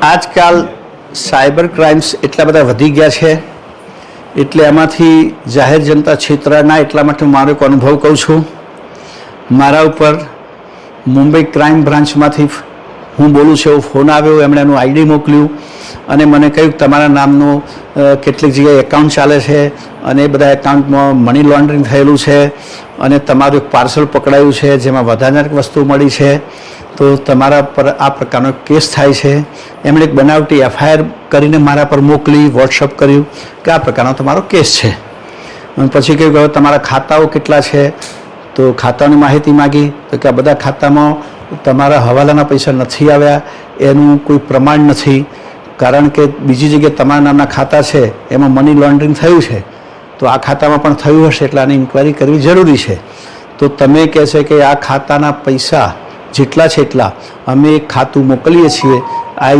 આજકાલ cyber crimes એટલા બધા વધી ગયા છે એટલે એમાંથી જાહેર જનતા છેતરાના એટલા માટે મારો એક અનુભવ કહું છું. મારા ઉપર મુંબઈ ક્રાઇમ બ્રાન્ચમાંથી હું બોલું છું એવો ફોન આવ્યો. એમણે એનું આઈડી મોકલ્યું અને મને કહ્યું તમારા નામનું કેટલીક જગ્યાએ એકાઉન્ટ ચાલે છે અને એ બધા એકાઉન્ટમાં મની લોન્ડરિંગ થયેલું છે અને તમારું એક પાર્સલ પકડાયું છે જેમાં વધારાની વસ્તુ મળી છે, તો તમારા પર આ પ્રકારનો કેસ થાય છે. એમણે એક બનાવટી એફઆઈઆર કરીને મારા પર મોકલી, વોટ્સઅપ કર્યું કે આ પ્રકારનો તમારો કેસ છે. અને પછી કહ્યું કે હવે તમારા ખાતાઓ કેટલા છે, તો ખાતાની માહિતી માગી તો કે આ બધા ખાતામાં તમારા હવાલાના પૈસા નથી આવ્યા, એનું કોઈ પ્રમાણ નથી, કારણ કે બીજી જગ્યાએ તમારા નામના ખાતા છે એમાં મની લોન્ડરિંગ થયું છે, તો આ ખાતામાં પણ થયું હશે એટલે આની ઇન્ક્વાયરી કરવી જરૂરી છે. તો તમે કહે છે કે આ ખાતાના પૈસા જેટલા છે એટલા અમે એક ખાતું મોકલીએ છીએ, આ